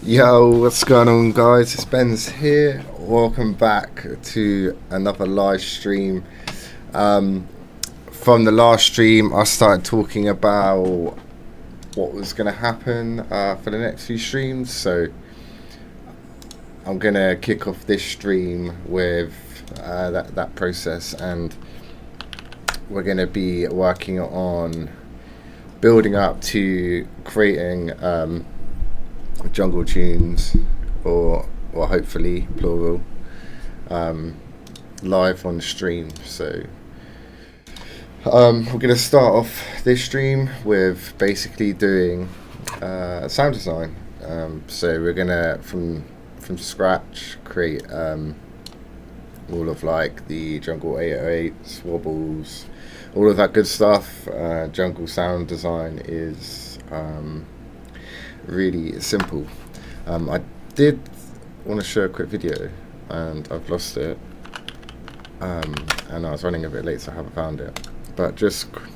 Yo, what's going on, guys? It's Benz here. Welcome back to another live stream. From the last stream, I started talking about what was going to happen for the next few streams. So I'm going to kick off this stream with that process, and we're going to be working on building up to creating jungle tunes, or hopefully plural, live on stream. So we're going to start off this stream with basically doing sound design. So we're going to from scratch create all of like the jungle 808s, wobbles, all of that good stuff. Jungle sound design is really simple. I did want to show a quick video and I've lost it, and I was running a bit late, so I haven't found it, but I'm just going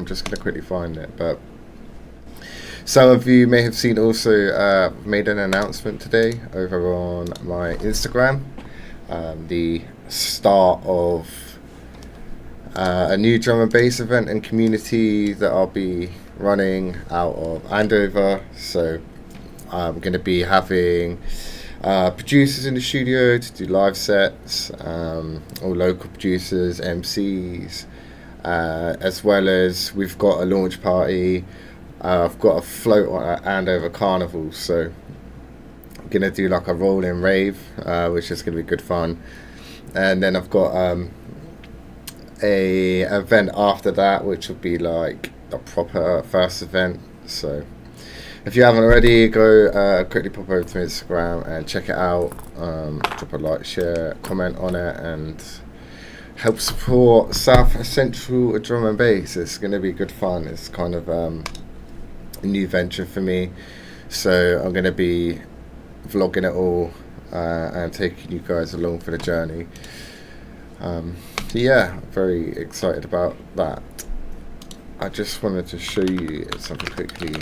to quickly find it. But some of you may have seen also made an announcement today over on my Instagram, the start of a new drum and bass event and community that I'll be running out of Andover. So I'm going to be having producers in the studio to do live sets, all local producers, MCs, as well as we've got a launch party. I've got a float on at Andover Carnival, so I'm going to do like a rolling rave, which is going to be good fun. And then I've got a event after that, which will be like a proper first event. So if you haven't already, go quickly pop over to Instagram and check it out. Drop a like, share, comment on it, and help support South Central Drum and Bass. It's going to be good fun. It's kind of a new venture for me, so I'm going to be vlogging it all and taking you guys along for the journey. Yeah, very excited about that. I just wanted to show you something quickly,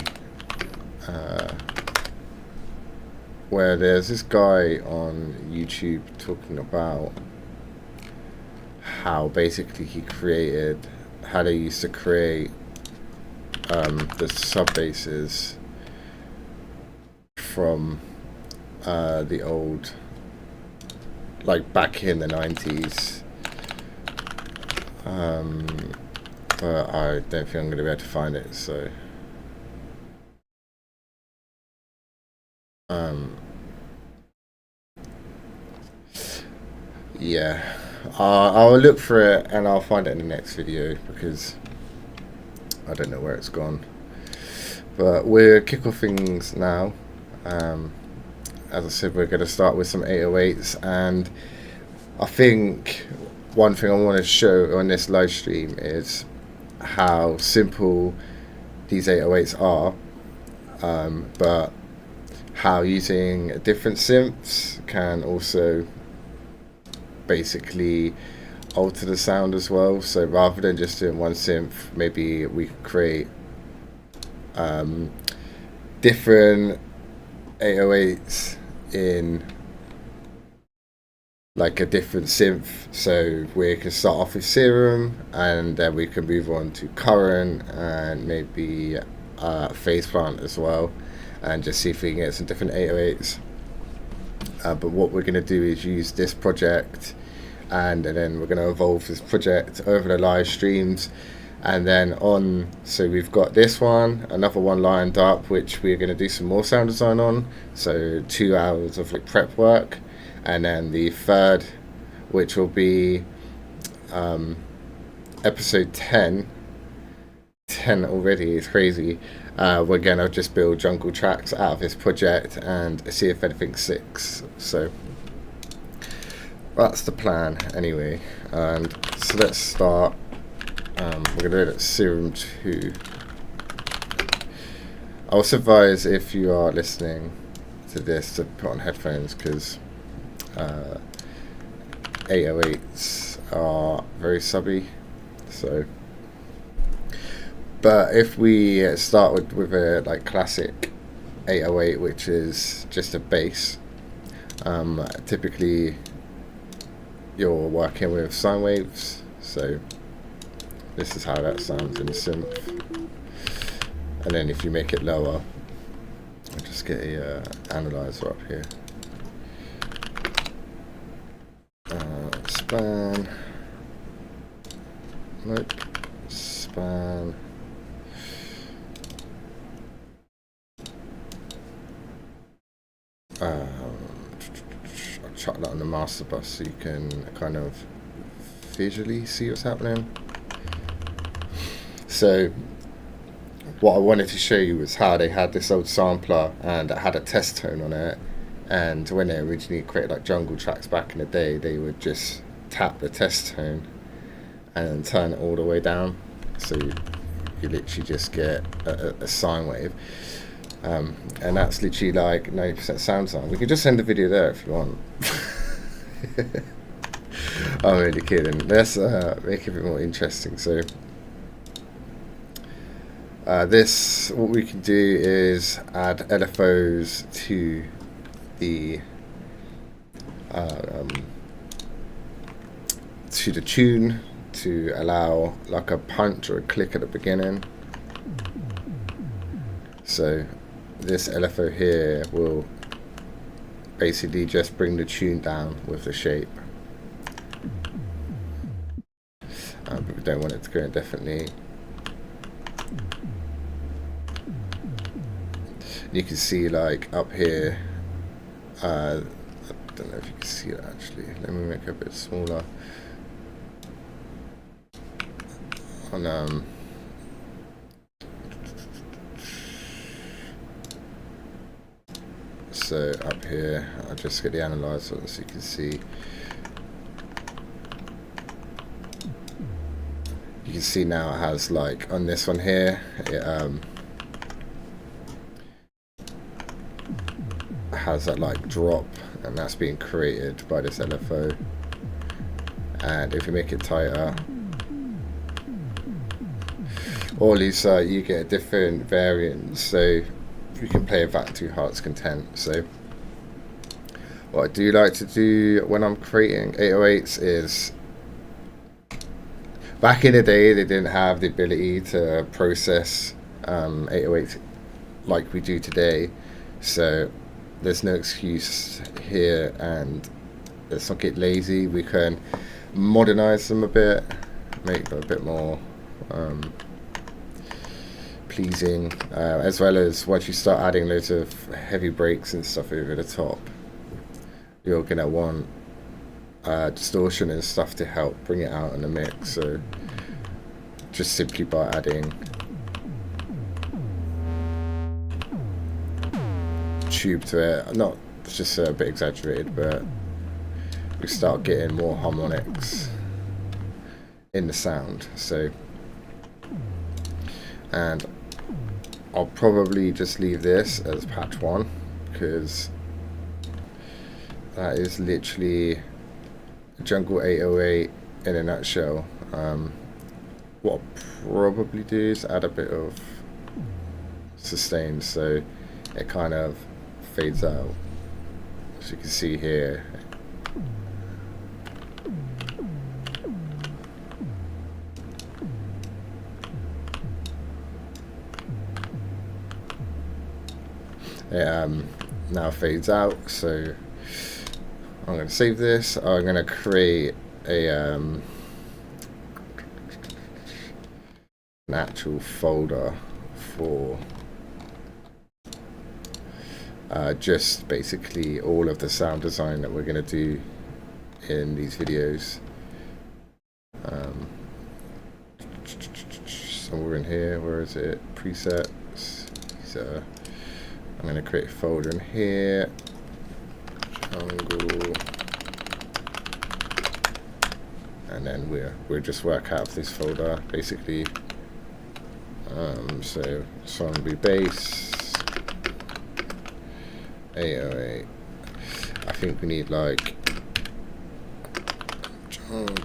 where there's this guy on YouTube talking about how basically how they used to create the sub basses from the old, like back in the 90s. But I don't think I'm going to be able to find it, so yeah, I'll look for it and I'll find it in the next video, because I don't know where it's gone. But we'll kick off things now. As I said, we're going to start with some 808s, and I think one thing I want to show on this live stream is how simple these 808s are, but how using different synths can also basically alter the sound as well. So rather than just doing one synth, maybe we could create different 808s in like a different synth. So we can start off with Serum, and then we can move on to Current and maybe Phase Plant as well, and just see if we can get some different 808s. But what we're going to do is use this project, and then we're going to evolve this project over the live streams. And then so we've got this one, another one lined up, which we're going to do some more sound design on. So 2 hours of like prep work. And then the third, which will be episode 10 already, it's crazy. We're going to just build jungle tracks out of this project and see if anything sticks. So that's the plan anyway. And so let's start. We're going to do it at Serum 2. I also advise, if you are listening to this, to put on headphones, because 808s are very subby. So, but if we start with a like classic 808, which is just a bass. Typically you're working with sine waves, so this is how that sounds in the synth. And then if you make it lower, I'll just get a analyzer up here. Span. Nope. Span. I'll chuck that on the master bus so you can kind of visually see what's happening. So what I wanted to show you was how they had this old sampler and it had a test tone on it, and when they originally created like jungle tracks back in the day, they would just tap the test tone and turn it all the way down, so you literally just get a sine wave. And that's literally like 90% sound design. We could just send the video there if you want. I'm really kidding. Let's make it a bit more interesting. So this, what we can do is add LFOs to the tune to allow like a punch or a click at the beginning. So this LFO here will basically just bring the tune down with the shape. But we don't want it to go indefinitely. You can see like up here, I don't know if you can see it actually. Let me make it a bit smaller. On so up here, I'll just get the analyzer so you can see. You can see now it has like on this one here, it has that like drop, and that's being created by this LFO. And if you make it tighter, or at least you get a different variant, so you can play that to your heart's content. So what I do like to do when I'm creating 808s is, back in the day they didn't have the ability to process 808s like we do today, so there's no excuse here, and let's not get lazy. We can modernize them a bit, make them a bit more pleasing, as well as once you start adding loads of heavy breaks and stuff over the top, you're gonna want distortion and stuff to help bring it out in the mix. So just simply by adding tube to it, not, it's just a bit exaggerated, but we start getting more harmonics in the sound. So, and I'll probably just leave this as patch 1, because that is literally Jungle 808 in a nutshell. What I'll probably do is add a bit of sustain so it kind of fades out. So you can see here, it now fades out. So I'm going to save this. I'm going to create a an actual folder for just basically all of the sound design that we're going to do in these videos. Somewhere in here, where is it? Presets. So I'm going to create a folder in here. Jungle. And then we'll just work out of this folder basically. So this one will be bass 808. I think we need like jungle.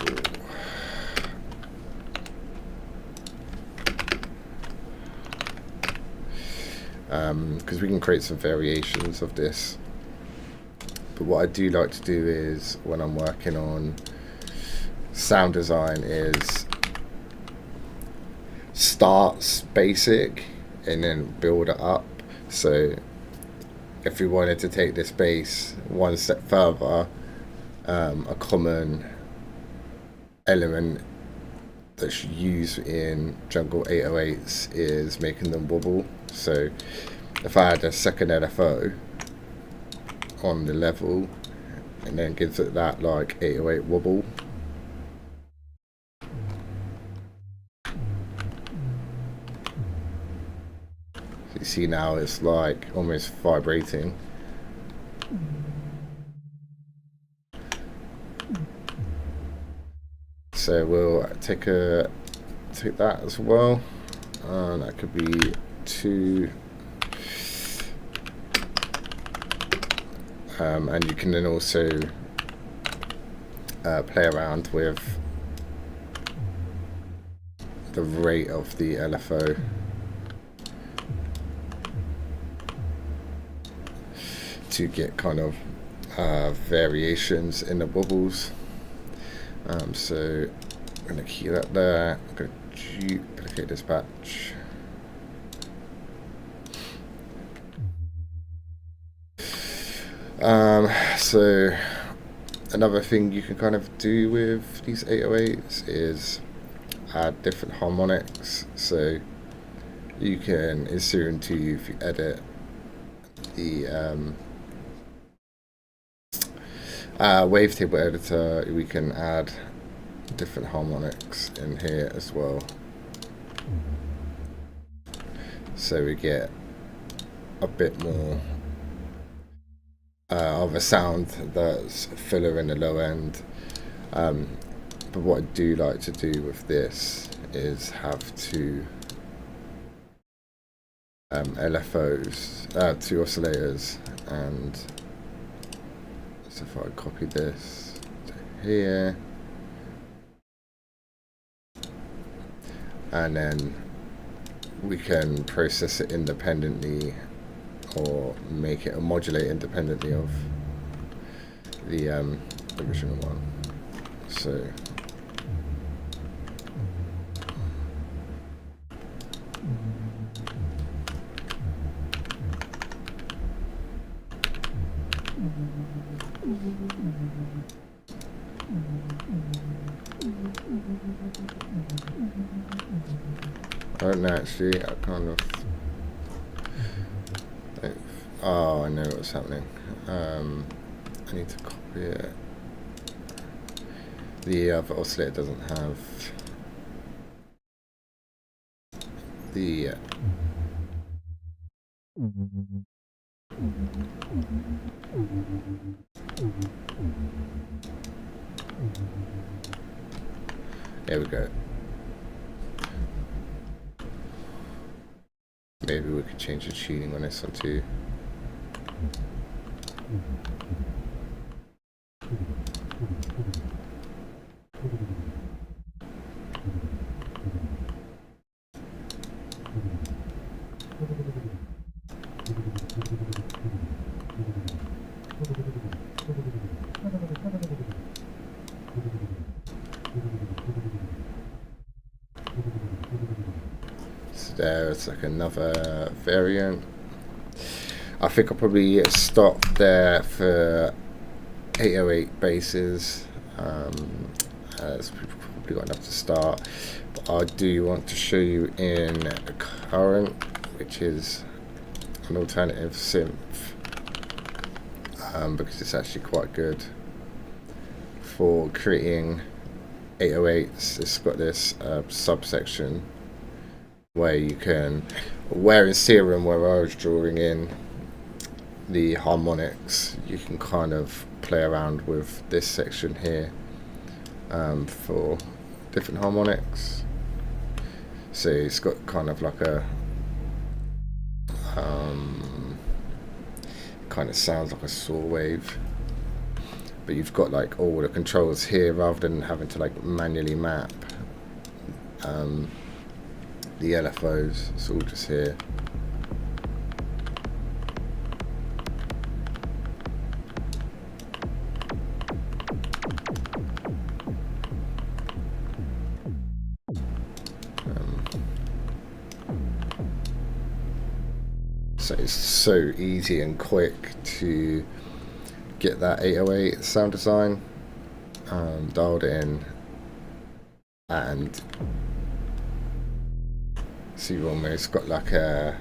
because we can create some variations of this. But what I do like to do is, when I'm working on sound design, is starts basic and then build it up. So if we wanted to take this bass one step further, a common element that's used in Jungle 808s is making them wobble. So if I had a second LFO on the level and then gives it that like 808 wobble, so you see now it's like almost vibrating. So we'll take that as well, and that could be 2. And you can then also play around with the rate of the LFO. To get kind of variations in the wobbles. So I'm going to key that there. I'm going to duplicate this batch. So another thing you can kind of do with these 808s is add different harmonics. So you can, in Serum 2, if you edit the wavetable editor, we can add different harmonics in here as well. So we get a bit more of a sound that's fuller in the low end. But what I do like to do with this is have 2 LFOs, 2 oscillators, and so if I copy this to here, and then we can process it independently or make it a modulate independently of the original one. So I don't know, actually, I kind of... Oh, I know what's happening. I need to copy it. The other oscillator doesn't have the... There we go. Maybe we could change the tuning on this one too. So there's like another variant. I think I'll probably stop there for 808 basses, as we've probably got enough to start. But I do want to show you in Current, which is an alternative synth, because it's actually quite good for creating 808s. It's got this subsection where you can, where in Serum, where I was drawing in the harmonics, you can kind of play around with this section here for different harmonics. So it's got kind of like a kind of sounds like a saw wave, but you've got like all the controls here rather than having to like manually map the LFOs. It's all just here. So it's so easy and quick to get that 808 sound design dialed in, and so you've almost got like I'd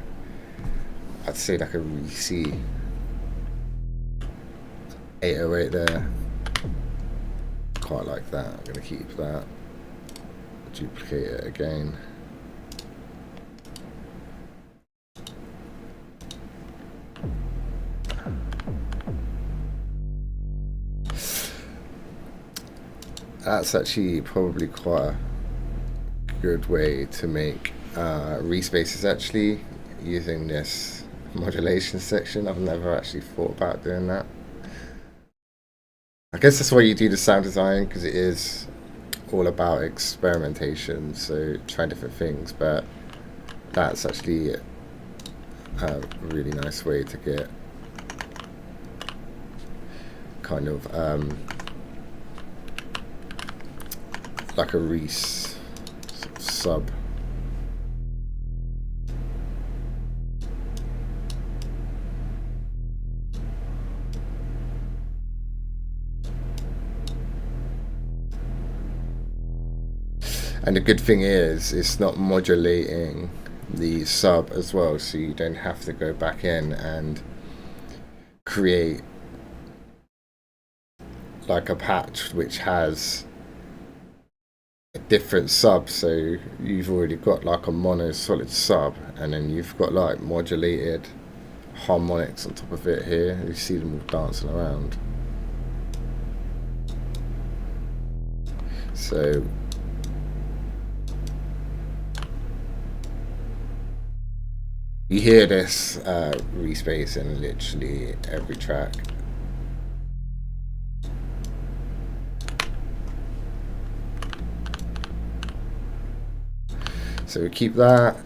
say like a Reese 808 there. Quite like that. I'm going to keep that. Duplicate it again. That's actually probably quite a good way to make respaces, actually, using this modulation section. I've never actually thought about doing that. I guess that's why you do the sound design, because it is all about experimentation, so trying different things, but that's actually a really nice way to get kind of like a Reese sub. And the good thing is, it's not modulating the sub as well, so you don't have to go back in and create like a patch which has a different sub. So you've already got like a mono solid sub, and then you've got like modulated harmonics on top of it here. You see them all dancing around. So you hear this respace in literally every track. So we keep that.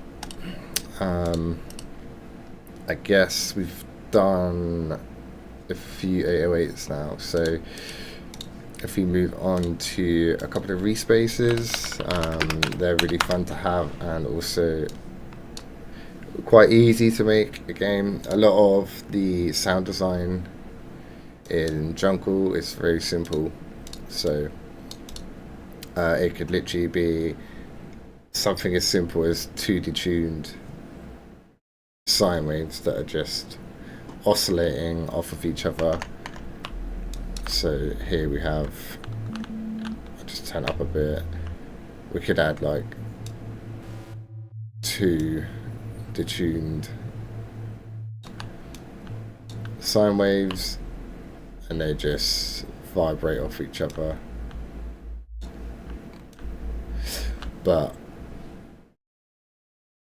I guess we've done a few 808s now. So if we move on to a couple of respaces, they're really fun to have, and also quite easy to make. Again, a lot of the sound design in Jungle is very simple, so it could literally be something as simple as 2 detuned sine waves that are just oscillating off of each other. So here we have, I'll just turn up a bit, we could add like 2 detuned sine waves, and they just vibrate off each other. But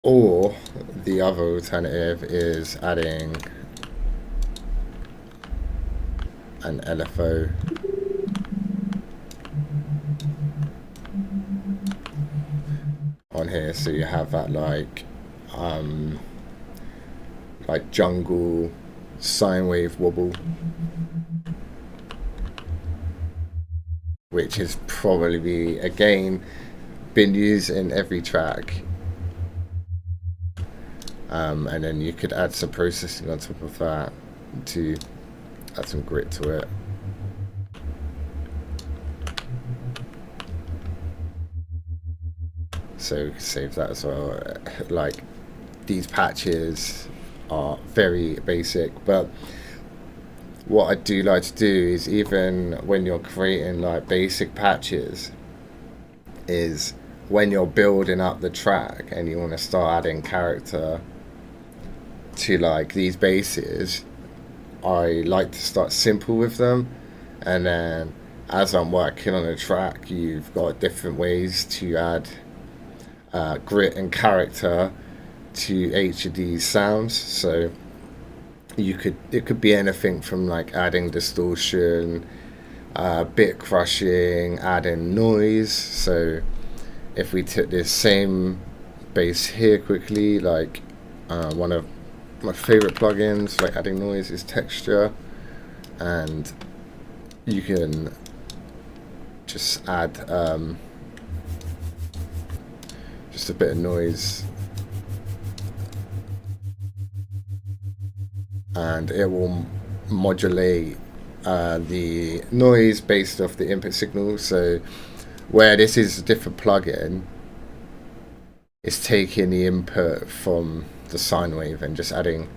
or the other alternative is adding an LFO on here, so you have that like jungle sine wave wobble, which has probably again been used in every track. And then you could add some processing on top of that to add some grit to it. So we can save that as well. Like, these patches are very basic, but what I do like to do is, even when you're creating like basic patches, is when you're building up the track and you want to start adding character to like these bases, I like to start simple with them, and then as I'm working on a track, you've got different ways to add grit and character to each of these sounds. So it could be anything from like adding distortion, bit crushing, adding noise. So if we took this same bass here quickly, like one of my favorite plugins like adding noise is Texture, and you can just add just a bit of noise and it will modulate the noise based off the input signal. So where this is a different plugin, it's taking the input from the sine wave and just adding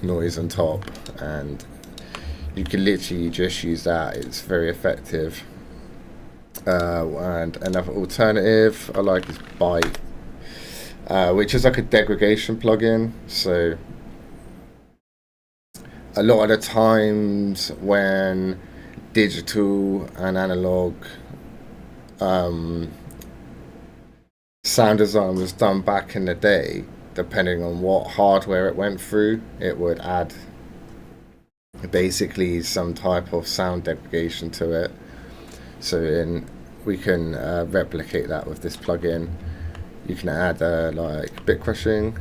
noise on top, and you can literally just use that. It's very effective. And another alternative I like is Byte, which is like a degradation plugin. So a lot of the times when digital and analog sound design was done back in the day, depending on what hardware it went through, it would add basically some type of sound degradation to it. So we can replicate that with this plugin. You can add like bit crushing,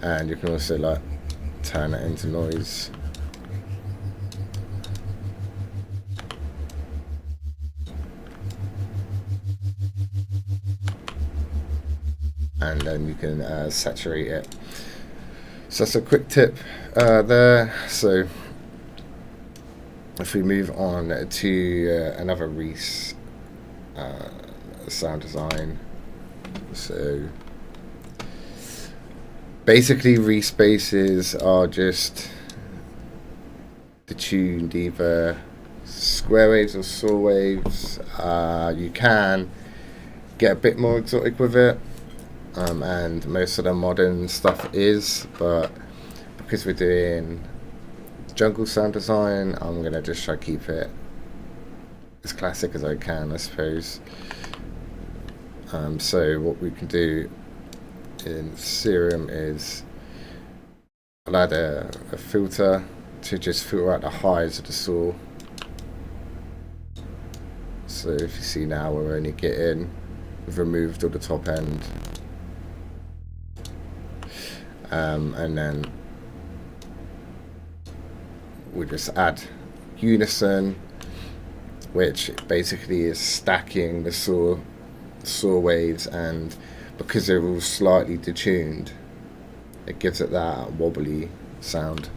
and you can also like turn it into noise. And then you can saturate it. So that's a quick tip there. So if we move on to another Reese sound design, so basically Reese bases are just detuned either square waves or saw waves. You can get a bit more exotic with it, and most of the modern stuff is, but because we're doing jungle sound design, I'm going to just try to keep it as classic as I can, I suppose. So what we can do in Serum is I'll add a filter to just filter out the highs of the saw. So if you see now, we're only we've removed all the top end. And then we just add unison, which basically is stacking the saw waves, and because they're all slightly detuned, it gives it that wobbly sound.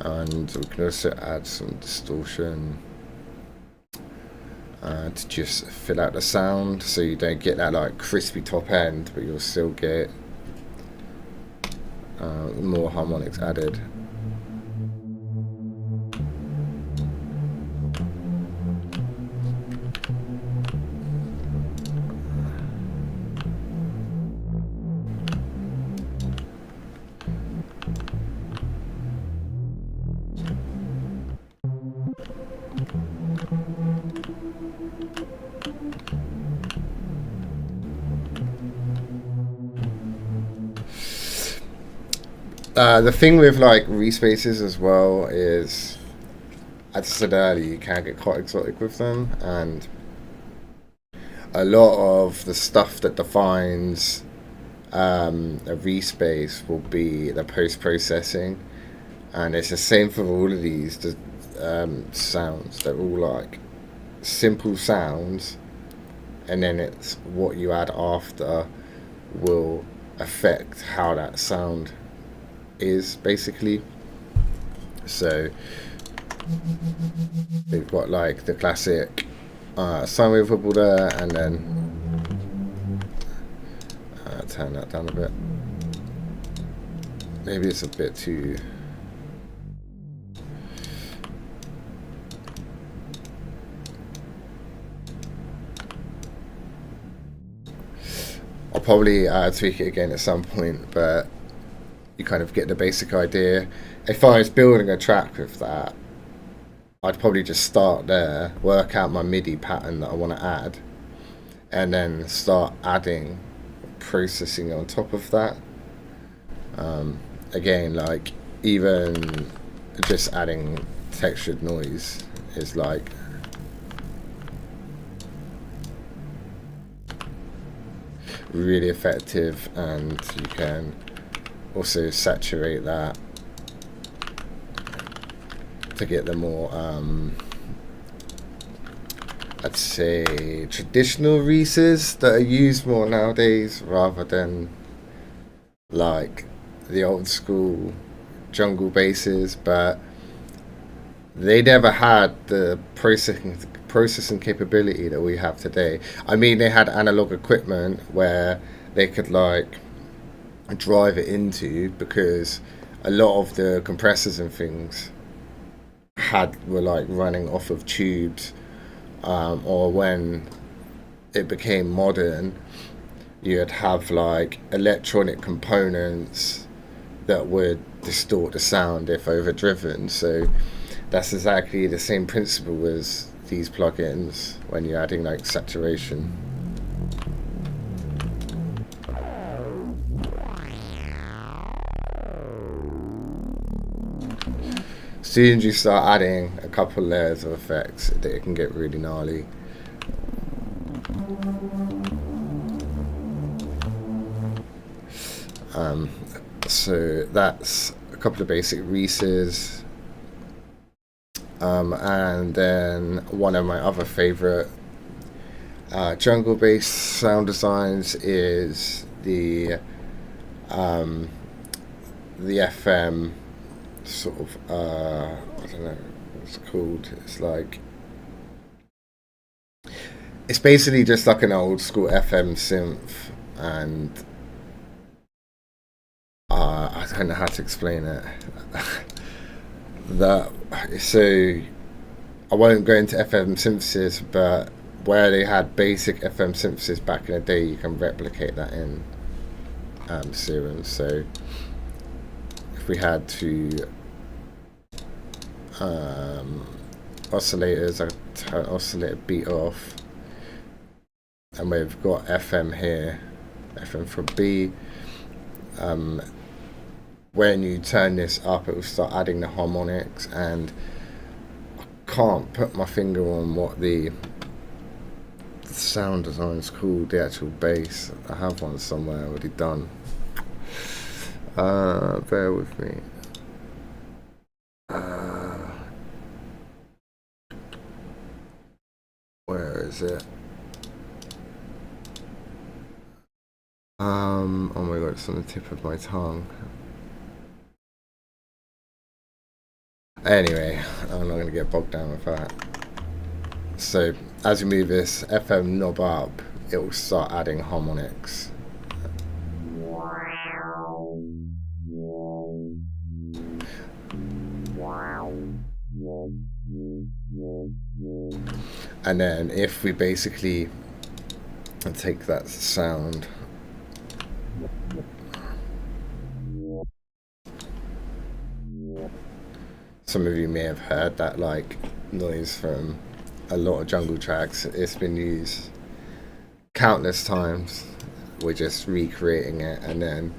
And we can also add some distortion to just fill out the sound, so you don't get that like crispy top end, but you'll still get more harmonics added. The thing with like respaces as well is, as I said earlier, you can get quite exotic with them, and a lot of the stuff that defines a respace will be the post-processing, and it's the same for all of these sounds. They're all like simple sounds, and then it's what you add after will affect how that sound is, basically. So we've got like the classic sine wave wobble there, and then turn that down a bit. Maybe it's a bit too... I'll probably tweak it again at some point, but you kind of get the basic idea. If I was building a track with that, I'd probably just start there, work out my MIDI pattern that I want to add, and then start adding processing on top of that. Again, like, even just adding textured noise is like really effective, and you can also saturate that to get the more I'd say traditional Reeses that are used more nowadays, rather than like the old school jungle basses. But they never had the processing capability that we have today. I mean, they had analog equipment where they could like drive it into, because a lot of the compressors and things were like running off of tubes, or when it became modern, you'd have like electronic components that would distort the sound if overdriven. So that's exactly the same principle as these plugins when you're adding like saturation. As soon as you start adding a couple layers of effects, it can get really gnarly. So that's a couple of basic Reeses. And then one of my other favorite jungle-based sound designs is the FM sort of I don't know what it's called. It's like, it's basically just like an old school FM synth, and I don't know how to explain it. That, so I won't go into FM synthesis, but where they had basic FM synthesis back in the day, you can replicate that in Serum. So if we had two oscillators, I turn oscillator beat off, and we've got FM here, FM from B. When you turn this up, it will start adding the harmonics, and I can't put my finger on what the sound design is called, the actual bass. I have one somewhere already done. Bear with me. Where is it? Oh my god, it's on the tip of my tongue. Anyway, I'm not going to get bogged down with that. So as you move this FM knob up, it will start adding harmonics. And then if we basically take that sound, some of you may have heard that like noise from a lot of jungle tracks. It's been used countless times. We're just recreating it, and then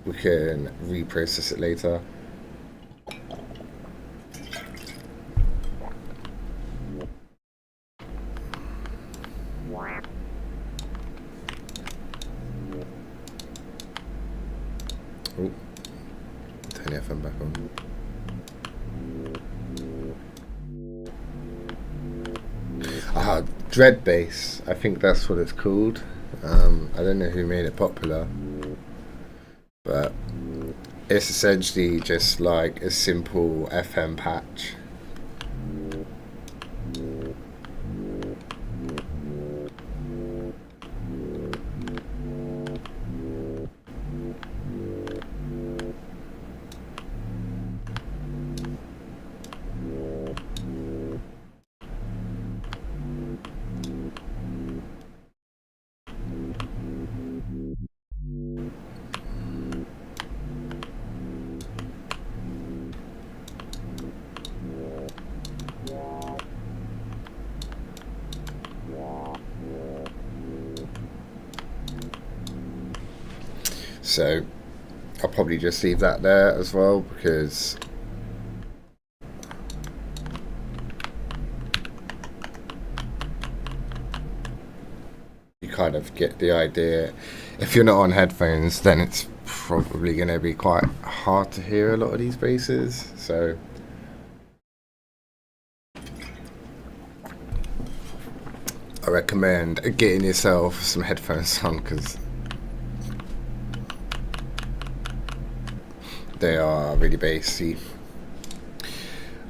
we can reprocess it later. Oh, turn the FM back on. Dread bass, I think that's what it's called. I don't know who made it popular, but it's essentially just like a simple FM patch. So I'll probably just leave that there as well, because you kind of get the idea. If you're not on headphones, then it's probably going to be quite hard to hear a lot of these basses. So I recommend getting yourself some headphones on, because they are really bassy.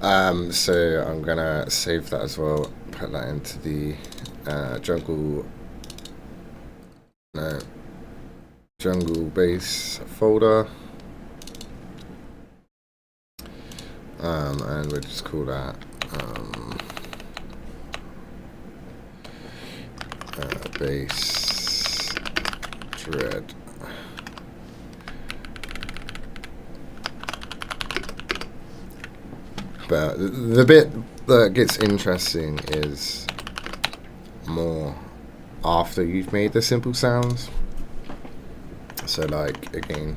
So I'm gonna save that as well, put that into the jungle bass folder, and we'll just call that bass dread. But the bit that gets interesting is more after you've made the simple sounds. So like, again,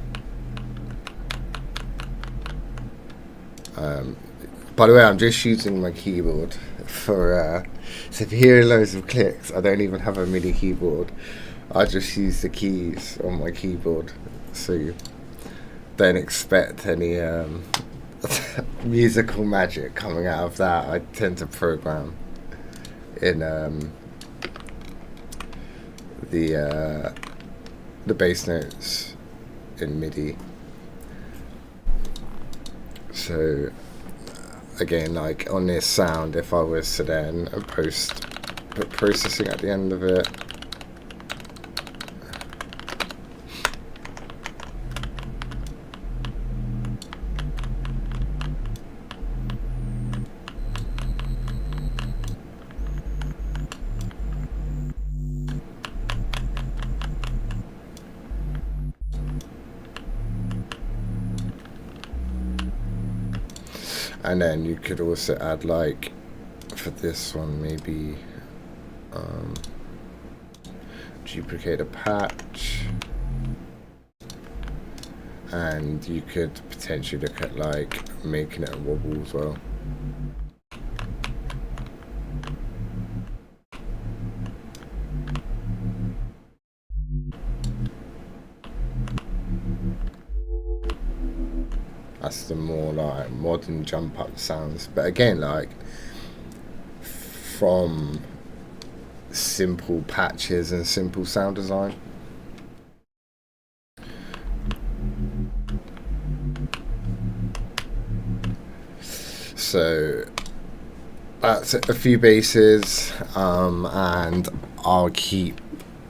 by the way, I'm just using my keyboard for, so if you hear loads of clicks, I don't even have a MIDI keyboard. I just use the keys on my keyboard, so don't expect any musical magic coming out of that. I tend to program in the bass notes in MIDI. So again, like on this sound, if I was to then put processing at the end of it, and then you could also add, like, for this one, maybe duplicate a patch, and you could potentially look at like making it a wobble as well. That's the more like modern jump up sounds, but again, like from simple patches and simple sound design. So that's a few basses, and I'll keep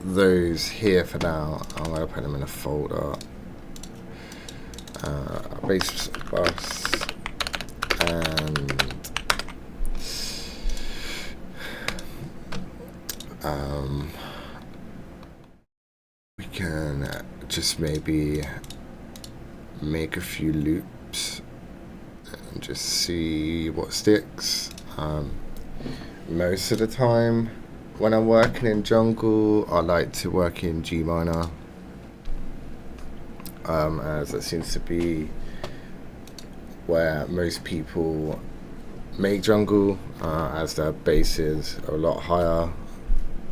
those here for now. I'm going to put them in a folder. Bass bus, and we can just maybe make a few loops and just see what sticks. Most of the time when I'm working in jungle, I like to work in G minor, as it seems to be where most people make jungle, as their basses are a lot higher.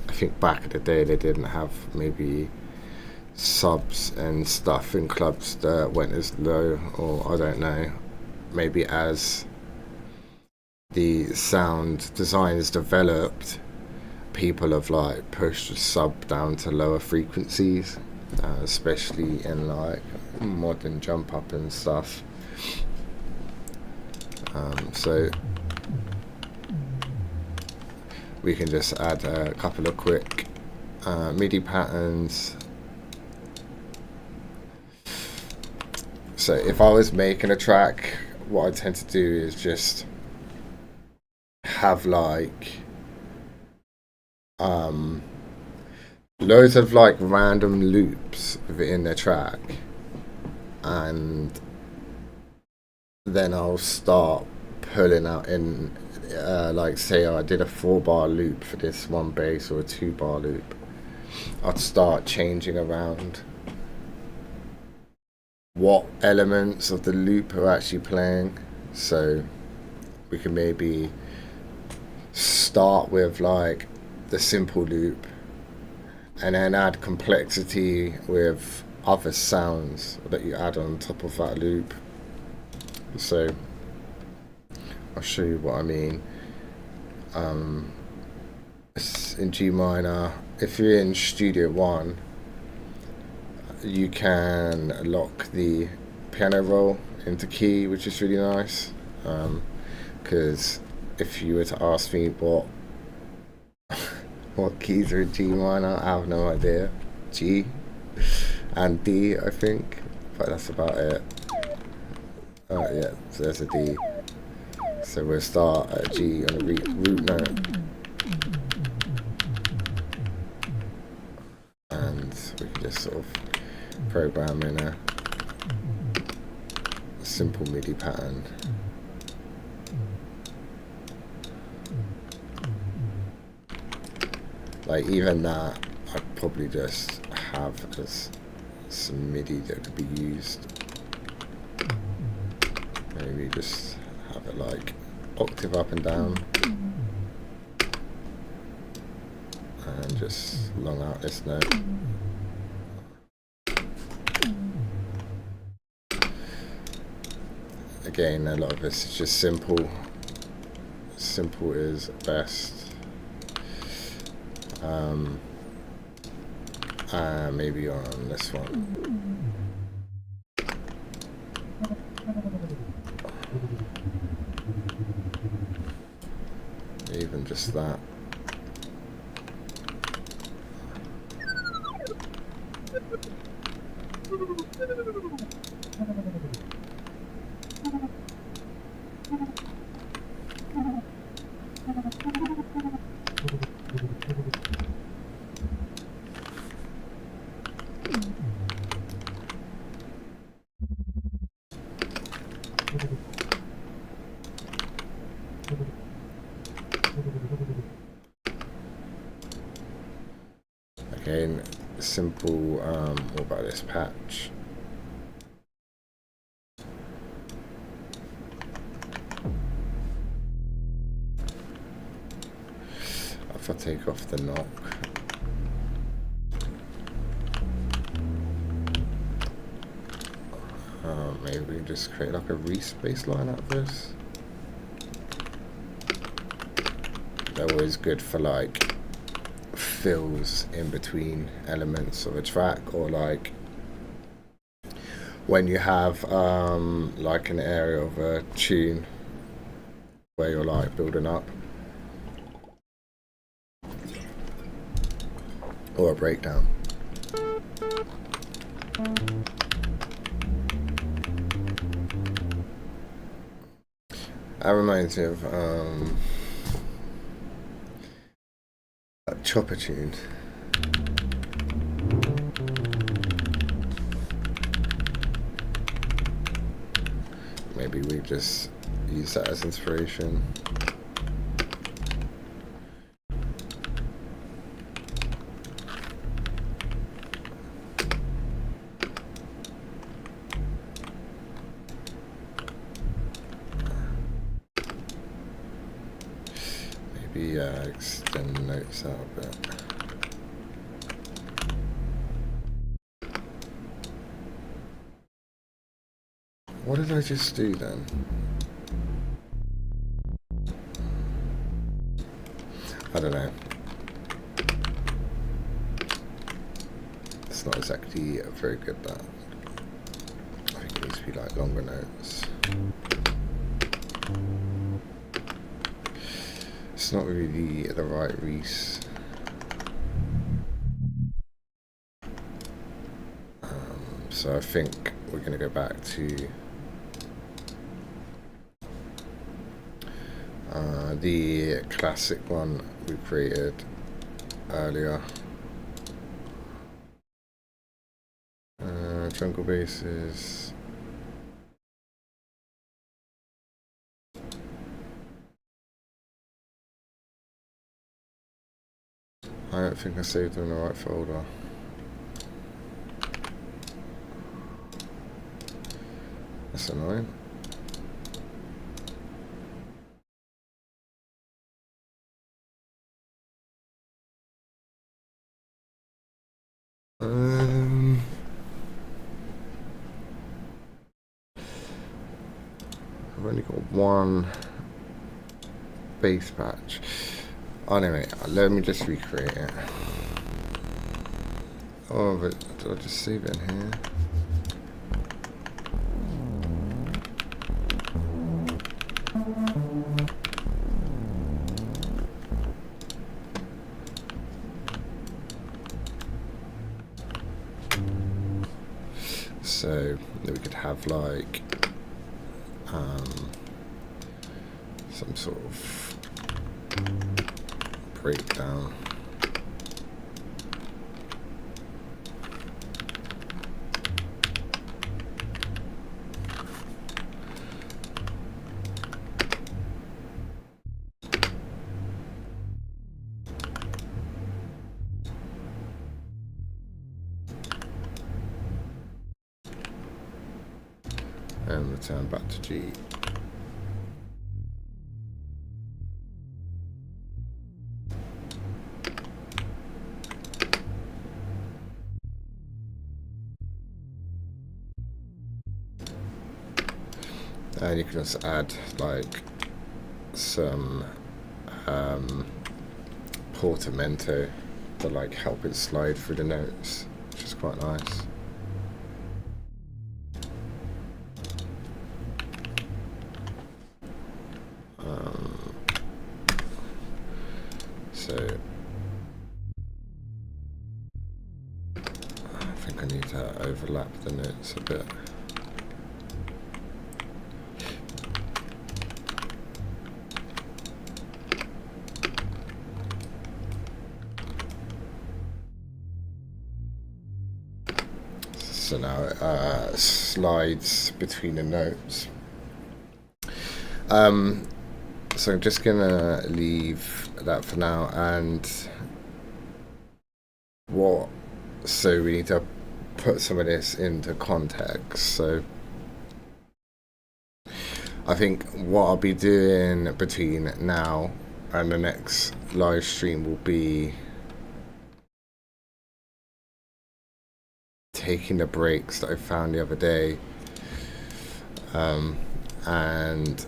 I think back in the day they didn't have maybe subs and stuff in clubs that went as low, or I don't know, maybe as the sound designs developed, people have like pushed the sub down to lower frequencies, especially in like modern jump up and stuff. So we can just add a couple of quick MIDI patterns. So if I was making a track, what I tend to do is just have like loads of like random loops within the track, and then I'll start pulling out in like, say I did a 4-bar loop for this one bass, or a 2-bar loop. I'd start changing around what elements of the loop are actually playing. So we can maybe start with like the simple loop and then add complexity with other sounds that you add on top of that loop. So I'll show you what I mean. In G minor, if you're in Studio One, you can lock the piano roll into key, which is really nice. Because if you were to ask me what keys are in G minor, I have no idea. G and D, I think, but that's about it. Yeah, so there's a D. So we'll start at G on the root note, and we can just sort of program in a simple MIDI pattern. Like even that, I'd probably just have as some MIDI that could be used. Maybe just have it like octave up and down, and just long out this note. Again, a lot of this is just simple. Simple is best. Maybe on this one. Even just that. Again, simple, what about this patch? If I take off the knock, maybe we can just create like a Reese baseline out of this. They're always good for like fills in between elements of a track, or like when you have like an area of a tune where you're like building up, or a breakdown. That reminds me of a chopper tune. Maybe we just use that as inspiration. Maybe extend the notes out a bit. What did I just do then? I don't know. It's not exactly very good, that. I think it needs to be like longer notes. It's not really the right Reese. So I think we're going to go back to the classic one we created earlier. Jungle basses. I don't think I saved them in the right folder. That's annoying. I've only got one base patch. Oh no, wait, let me just recreate it. Oh, but do I just save it in here? So we could have like some sort of breakdown. And return back to G. And you can just add like some portamento to like help it slide through the notes, which is quite nice. So I think I need to overlap the notes a bit. So now it slides between the notes. So I'm just gonna leave that for now, and so we need to put some of this into context. So I think what I'll be doing between now and the next live stream will be taking the breaks that I found the other day and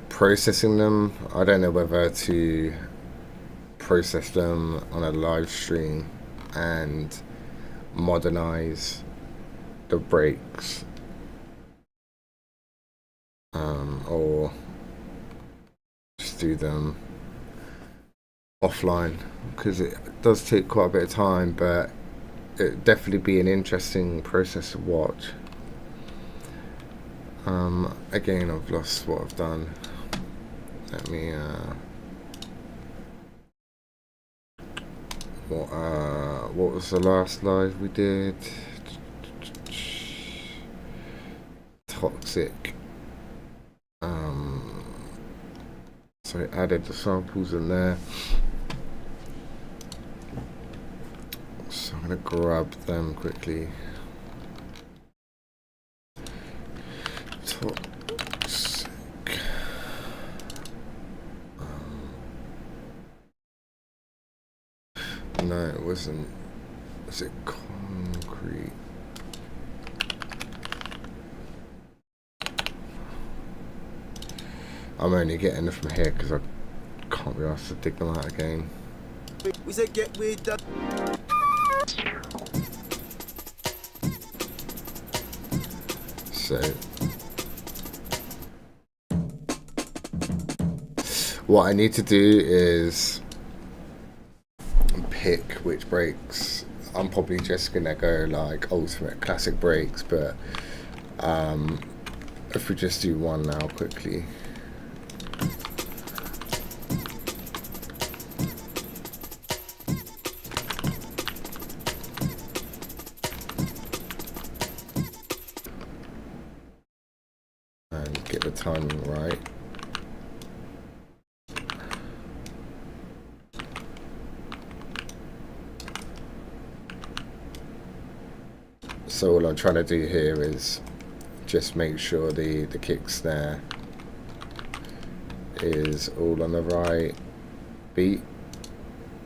processing them. I don't know whether to process them on a live stream and modernize the breaks, or just do them offline, because it does take quite a bit of time, but it'd definitely be an interesting process to watch. Again, I've lost what I've done. Let me what was the last live we did? Toxic. So I added the samples in there. So I'm gonna grab them quickly. Toxic. No, it wasn't. Was it concrete? I'm only getting it from here because I can't be asked to dig them out again. We said get with the. So what I need to do is pick which breaks. I'm probably just gonna go like ultimate classic breaks, but if we just do one now quickly. And get the timing right. So all I'm trying to do here is just make sure the kick snare is all on the right beat.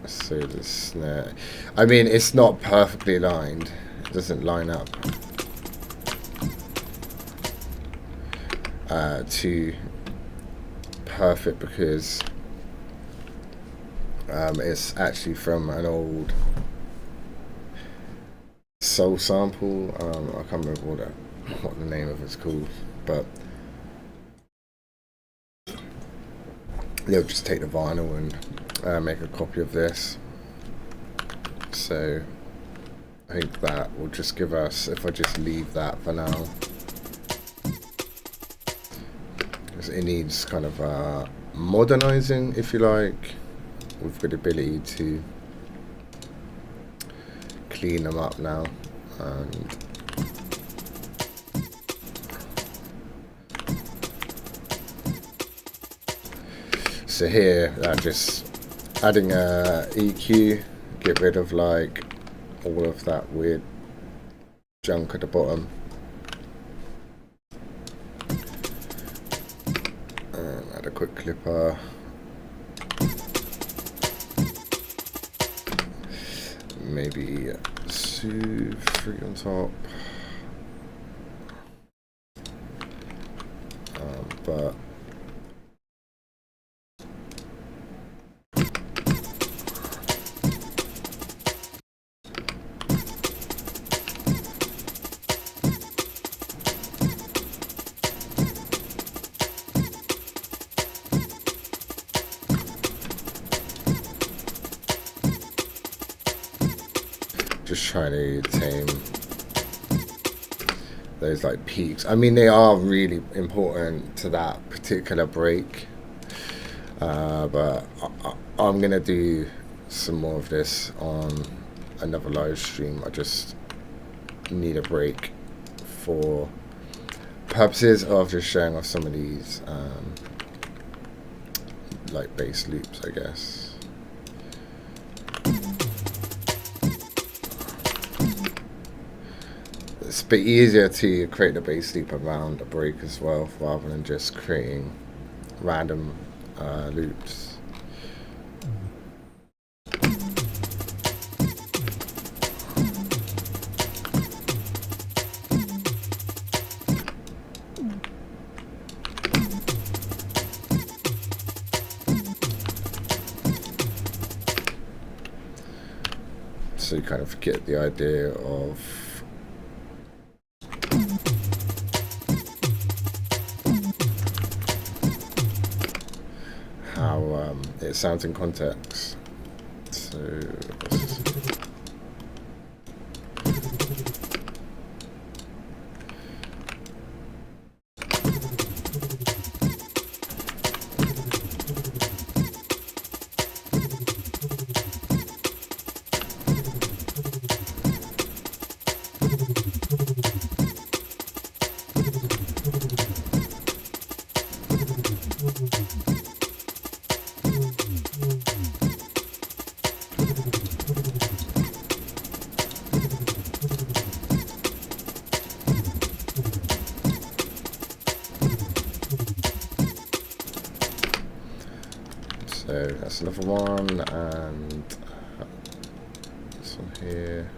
So the snare, I mean, it's not perfectly aligned, it doesn't line up too perfect, because it's actually from an old soul sample. I can't remember what the name of it's called, but they'll just take the vinyl and make a copy of this. So I think that will just give us, if I just leave that for now, because it needs kind of modernizing, if you like. We've got the ability to clean them up now, and so here, just adding a EQ, get rid of like all of that weird junk at the bottom. Add a quick clipper. Maybe Soothe 3 on top. But just trying to tame those like peaks. I mean, they are really important to that particular break, but I'm gonna do some more of this on another live stream. I just need a break for purposes of just showing off some of these like bass loops, I guess. It's a bit easier to create a bass loop around a break as well, rather than just creating random loops. So you kind of get the idea of how it sounds in context. So that's another one, and this one here.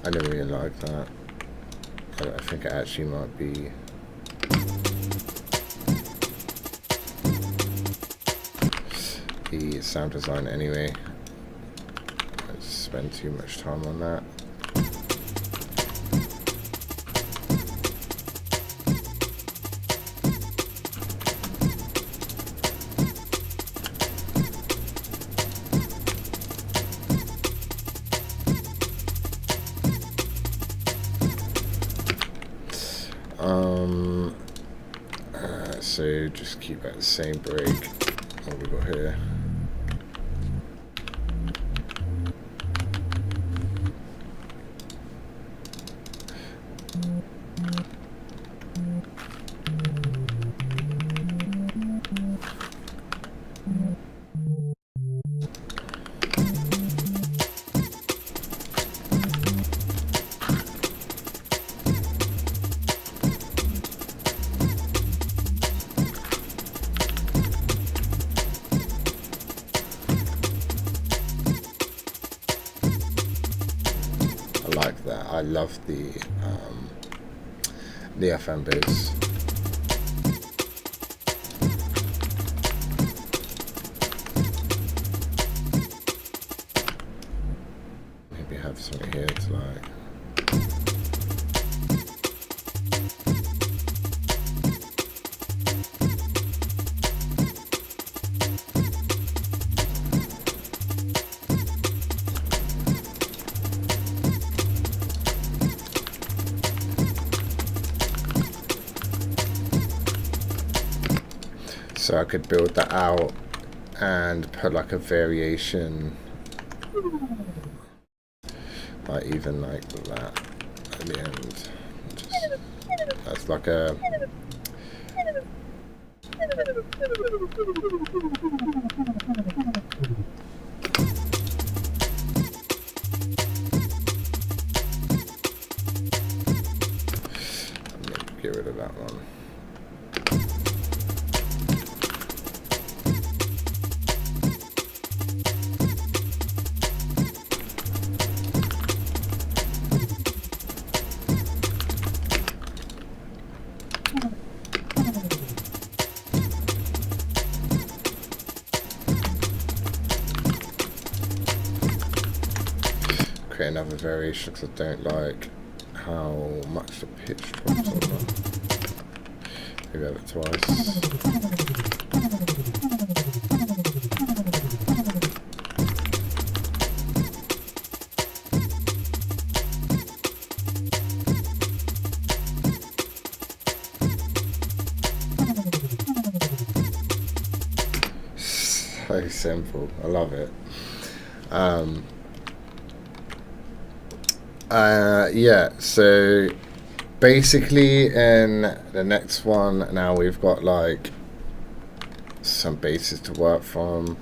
I don't really like that. I think it actually might be the sound design anyway. I spend too much time on that. So just keep at the same break. What we got here? I love the FM bass. Maybe have something here to like. So I could build that out and put like a variation, like even like that at the end. Just, that's like a get rid of that one. Create another variation because I don't like how much the pitch drops on that. Maybe have it twice. So simple. I love it. Yeah, so basically in the next one now we've got like some bases to work from.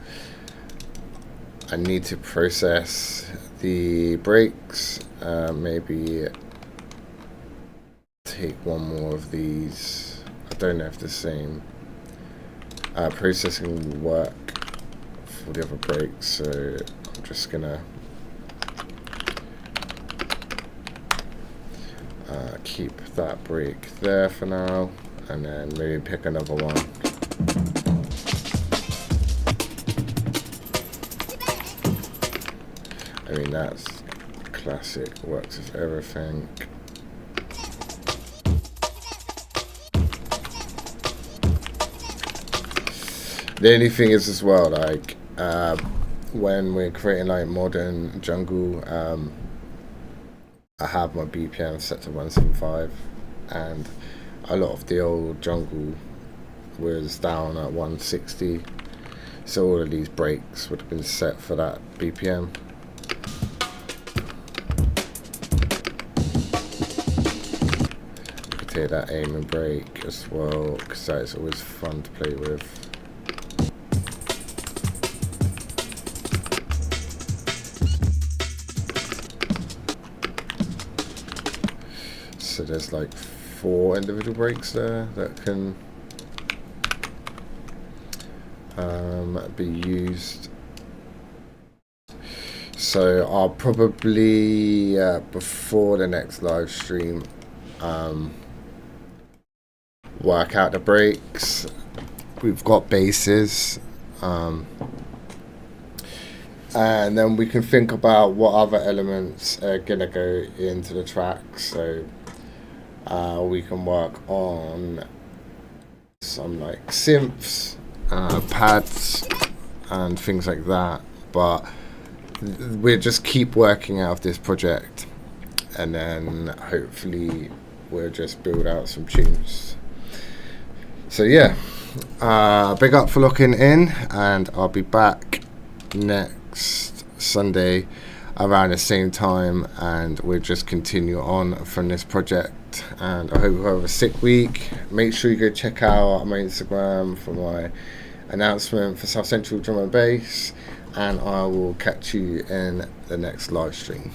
I need to process the breaks, maybe take one more of these. I don't know if the same processing will work for the other breaks, so I'm just gonna keep that break there for now, and then maybe pick another one. I mean, that's classic, works with everything. The only thing is as well, like when we're creating like modern jungle, I have my BPM set to 175, and a lot of the old jungle was down at 160, so all of these breaks would have been set for that BPM. You could take that aim and break as well, because that is always fun to play with. So there's like 4 individual breaks there that can be used. So I'll probably before the next live stream work out the breaks. We've got bases, and then we can think about what other elements are gonna go into the track. So we can work on some like synths, pads and things like that, but we'll just keep working out of this project, and then hopefully we'll just build out some tunes. So yeah, big up for locking in, and I'll be back next Sunday around the same time, and we'll just continue on from this project. And I hope you have a sick week. Make sure you go check out my Instagram for my announcement for South Central Drum and Bass, and I will catch you in the next live stream.